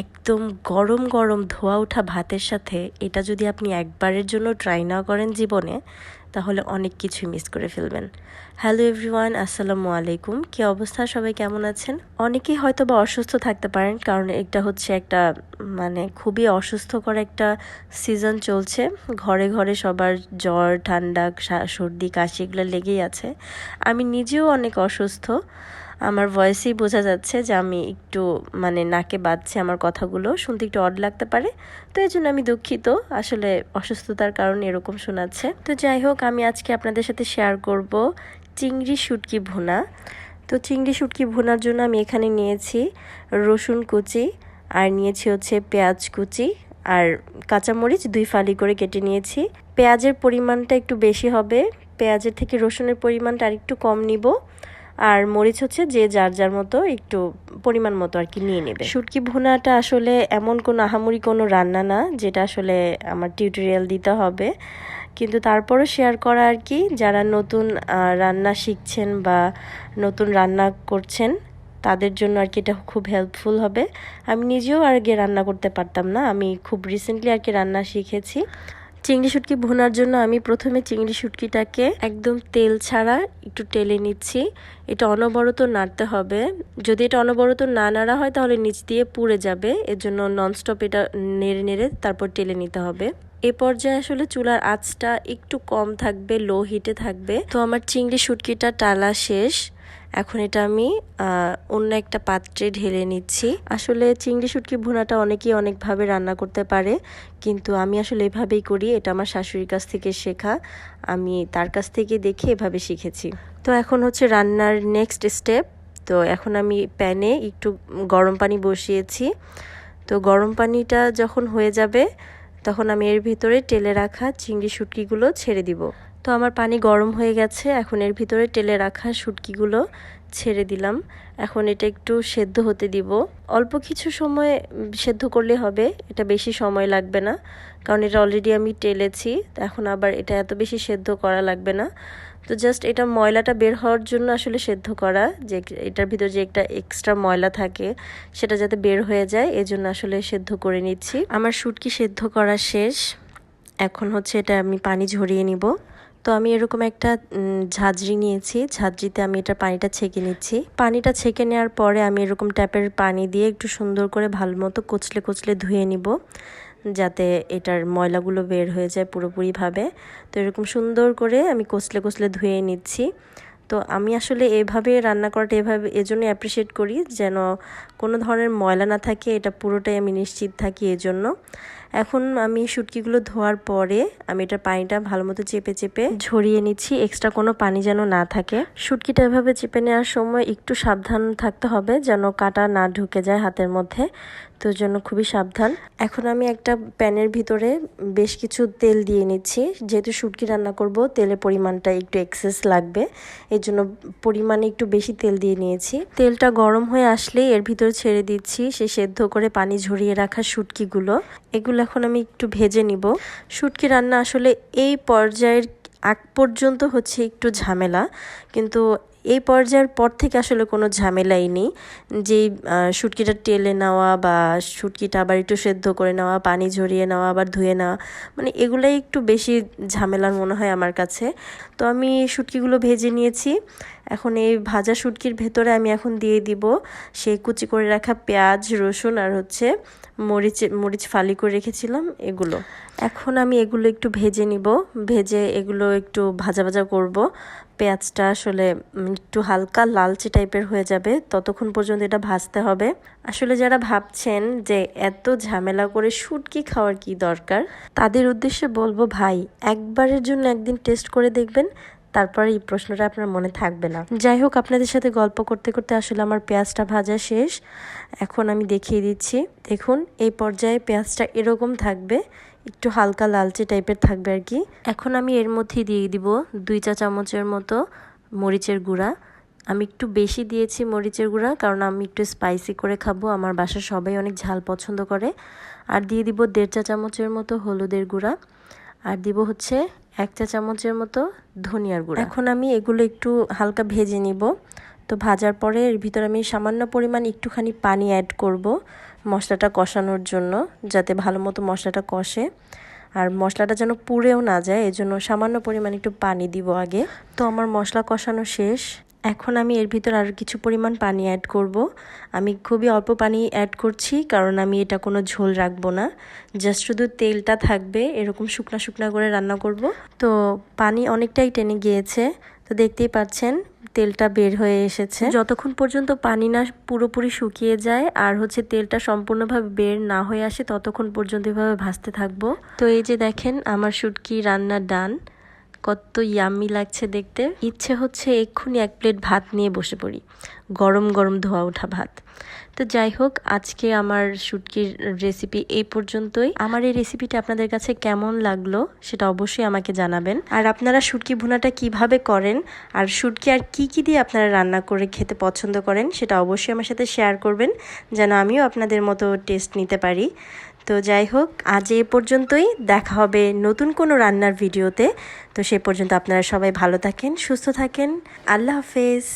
একদম গরম গরম ধোয়া ওঠা ভাতের সাথে এটা যদি আপনি একবারের জন্য ট্রাই না করেন জীবনে, তাহলে অনেক কিছুই মিস করে ফেলবেন। হ্যালো এভরিওয়ান, আসসালামু আলাইকুম। কী অবস্থা, সবাই কেমন আছেন? অনেকেই হয়তো বা অসুস্থ থাকতে পারেন, কারণ এটা হচ্ছে একটা খুবই অসুস্থকর একটা সিজন চলছে। ঘরে ঘরে সবার জ্বর, ঠান্ডা, সর্দি, কাশি এগুলো লেগেই আছে। আমি নিজেও অনেক অসুস্থ। আমার ভয়েসেই বোঝা যাচ্ছে যে আমি একটু নাকে বাজছে, আমার কথাগুলো শুনতে একটু অড লাগতে পারে। তো এই জন্য আমি দুঃখিত, আসলে অসুস্থতার কারণে এরকম শোনাচ্ছে। তো যাই হোক, আমি আজকে আপনাদের সাথে শেয়ার করব চিংড়ি শুটকি ভুনা। তো চিংড়ি শুটকি ভুনার জন্য আমি এখানে নিয়েছি রসুন কুচি, আর নিয়েছি হচ্ছে পেঁয়াজ কুচি, আর কাঁচামরিচ 2 ফালি করে কেটে নিয়েছি। পেঁয়াজের পরিমাণটা একটু বেশি হবে, পেঁয়াজের থেকে রসুনের পরিমাণটা আর একটু কম নিব। আর মরিচ হচ্ছে যে যার যার মতো একটু পরিমাণ মতো আর কি নিয়ে নেবে। শুটকি ভুনাটা আসলে এমন কোনো আহামরি কোনো রান্না না যেটা আসলে আমার টিউটোরিয়াল দিতে হবে, কিন্তু তারপরও শেয়ার করা আর কি। যারা নতুন রান্না শিখছেন বা নতুন রান্না করছেন তাদের জন্য আর কি এটা খুব হেল্পফুল হবে। আমি নিজেও আগে রান্না করতে পারতাম না, আমি খুব রিসেন্টলি আর কি রান্না শিখেছি। চিংড়ি শুটকি ভুনার জন্য আমি প্রথমে চিংড়ি শুটকিটাকে একদম তেল ছাড়া একটু টেলে নিচ্ছি। এটা অনবরত নাড়তে হবে, যদি এটা অনবরত না নাড়া হয় তাহলে নিচ দিয়ে পুড়ে যাবে। এর জন্য ননস্টপ এটা নেড়ে নেড়ে তারপর টেলে নিতে হবে। এ পর্যায়ে আসলে চুলার আঁচটা একটু কম থাকবে, লো হিটে থাকবে। তো আমার চিংড়ি শুটকিটা টালা শেষ, এখন এটা আমি অন্য একটা পাত্রে ঢেলে নিচ্ছি। আসলে চিংড়ি শুটকি ভুনাটা অনেকেই অনেকভাবে রান্না করতে পারে, কিন্তু আমি আসলে এভাবেই করি। এটা আমার শাশুড়ির কাছ থেকে শেখা, আমি তার কাছ থেকে দেখে এভাবে শিখেছি। তো এখন হচ্ছে রান্নার নেক্সট স্টেপ। তো এখন আমি প্যানে একটু গরম পানি বসিয়েছি। তো গরম পানিটা যখন হয়ে যাবে তখন আমি এর ভিতরে টেলে রাখা চিংড়ি শুটকিগুলো ছেড়ে দিব। তো আমার পানি গরম হয়ে গেছে, এখন এর ভিতরে টেলে রাখা শুটকিগুলো ছেড়ে দিলাম। এখন এটা একটু সেদ্ধ হতে দিব, অল্প কিছু সময় সেদ্ধ করলে হবে, এটা বেশি সময় লাগবে না, কারণ এটা অলরেডি আমি টেলেছি। এখন আবার এটা এত বেশি সেদ্ধ করা লাগবে না। তো জাস্ট এটা ময়লাটা বের হওয়ার জন্য আসলে সেদ্ধ করা, যে এটার ভিতর যে একটা এক্সট্রা ময়লা থাকে সেটা যাতে বের হয়ে যায়, এজন্য আসলে সেদ্ধ করে নিচ্ছি। আমার শুটকি সেদ্ধ করা শেষ, এখন হচ্ছে এটা আমি পানি ঝরিয়ে নিব। তো আমি এরকম একটা ঝাঁঝরি নিয়েছি, ঝাঁঝরিতে আমি এটা পানিটা ছেঁকে নিচ্ছি। পানিটা ছেঁকে নেওয়ার পরে আমি এরকম ট্যাপের পানি দিয়ে একটু সুন্দর করে ভালো মতো কচলে কচলে ধুয়ে নিব, যাতে এটার ময়লাগুলো বের হয়ে যায় পুরোপুরিভাবে। তো এরকম সুন্দর করে আমি কচলে কচলে ধুয়ে নিচ্ছি। তো আমি আসলে এভাবে রান্না করাটা এজন্য অ্যাপ্রিসিয়েট করি, যেন কোনো ধরনের ময়লা না থাকে, এটা পুরোটাই আমি নিশ্চিত থাকি এজন্য। এখন আমি শুটকিগুলো ধোয়ার পরে আমি এটা পানিটা ভালো মতো চেপে চেপে ঝরিয়ে নিচ্ছি, এক্সট্রা কোনো পানি যেন না থাকে। শুটকিটা এভাবে চেপে নেওয়ার সময় একটু সাবধান থাকতে হবে যেন কাঁটা না ঢুকে যায় হাতের মধ্যে, তো জন্য খুবই সাবধান। এখন আমি একটা প্যানের ভিতরে বেশ কিছু তেল দিয়ে নিচ্ছি, যেহেতু শুটকি রান্না করব তেলের পরিমাণটা একটু এক্সেস লাগবে, এর জন্য পরিমাণে একটু বেশি তেল দিয়ে নিয়েছি। তেলটা গরম হয়ে আসলে এর ভিতরে ছেড়ে দিচ্ছি সে সেদ্ধ করে পানি ঝরিয়ে রাখা শুটকিগুলো। এগুলো এখন আমি একটু ভেজে নিব। শুটকি রান্না আসলে এই পর্যায়ের আগ পর্যন্ত হচ্ছে একটু ঝামেলা, কিন্তু এই পর্যায়ের পর থেকে আসলে কোনো ঝামেলাই নেই। যেই শুটকিটা টেলে নেওয়া বা শুটকিটা আবার একটু সেদ্ধ করে নেওয়া, পানি ঝরিয়ে নেওয়া, আবার ধুয়ে নেওয়া, এগুলাই একটু বেশি ঝামেলার মনে হয় আমার কাছে। তো আমি শুটকিগুলো ভেজে নিয়েছি, এখন এই ভাজা শুটকির ভেতরে আমি এখন দিয়ে দিব সেই কুচি করে রাখা পেঁয়াজ, রসুন আর হচ্ছে মরিচ ফালি করে রেখেছিলাম এগুলো। এখন আমি এগুলো একটু ভেজে নিব, ভেজে এগুলো একটু ভাজা ভাজা করব। পেঁয়াজটা আসলে একটু হালকা লালচে টাইপের হয়ে যাবে, ততক্ষণ পর্যন্ত এটা ভাজতে হবে। আসলে যারা ভাবছেন যে এত ঝামেলা করে শুটকি খাওয়ার কি দরকার, তাদের উদ্দেশ্যে বলবো ভাই, একবারের জন্য একদিন টেস্ট করে দেখবেন, তারপর এই প্রশ্নটা আপনার মনে থাকবে না। যাই হোক, আপনাদের সাথে গল্প করতে করতে আসলে আমার পেঁয়াজটা ভাজা শেষ, এখন আমি দেখিয়ে দিচ্ছি। দেখুন এই পর্যায়ে পেঁয়াজটা এরকম থাকবে, একটু হালকা লালচে টাইপের থাকবে আর কি। এখন আমি এর মধ্যে দিয়ে দিব 2 চা চামচের মতো মরিচের গুঁড়া। আমি একটু বেশি দিয়েছি মরিচের গুঁড়া, কারণ আমি একটু স্পাইসি করে খাবো, আমার বাসার সবাই অনেক ঝাল পছন্দ করে। আর দিয়ে দিব 1.5 চা চামচের মতো হলুদের গুঁড়া, আর দিব হচ্ছে 1 চা চামচের মতো ধনিয়ার গুঁড়া। এখন আমি এগুলো একটু হালকা ভেজে নিব। তো ভাজার পরে এর ভিতরে আমি সামান্য পরিমাণ একটুখানি পানি অ্যাড করব, মশলাটা কষানোর জন্য, যাতে ভালো মতো মশলাটা কষে আর মশলাটা যেন পুড়েও না যায়, এজন্য সামান্য পরিমাণ একটু পানি দিব আগে। তো আমার মশলা কষানো শেষ। এখন আমি এর ভিতর আরও কিছু পরিমাণ পানি অ্যাড করব। আমি খুবই অল্প পানি অ্যাড করছি, কারণ আমি এটা কোনো ঝোল রাখবো না, জাস্ট শুধু তেলটা থাকবে, এরকম শুকনা শুকনা করে রান্না করব। তো পানি অনেকটাই টেনে গিয়েছে, তো দেখতেই পাচ্ছেন তেলটা বের হয়ে এসেছে। যতক্ষণ পর্যন্ত পানি না পুরোপুরি শুকিয়ে যায় আর তেলটা সম্পূর্ণভাবে বের না হয়ে আসে, ততক্ষণ পর্যন্ত এভাবে ভাজতে থাকবো। তো এই যে দেখেন আমার শুটকি রান্না ডান। কত ইয়াম্মি লাগছে দেখতে, ইচ্ছে হচ্ছে এক্ষুনি 1 প্লেট ভাত নিয়ে বসে পড়ি, গরম গরম ধোয়া ওঠা ভাত। তো যাই হোক, আজকে আমার শুটকির রেসিপি এই পর্যন্তই। আমার এই রেসিপিটা আপনাদের কাছে কেমন লাগলো সেটা অবশ্যই আমাকে জানাবেন। আর আপনারা শুটকি ভুনাটা কিভাবে করেন আর শুটকি আর কি দিয়ে আপনারা রান্না করে খেতে পছন্দ করেন সেটা অবশ্যই আমার সাথে শেয়ার করবেন, যেন আমিও আপনাদের মতো টেস্ট নিতে পারি। তো যাই হোক, আজ এ পর্যন্তই। দেখা হবে নতুন কোনো রান্নার ভিডিওতে। তো সে পর্যন্ত আপনারা সবাই ভালো থাকেন, সুস্থ থাকেন। আল্লাহ হাফেজ।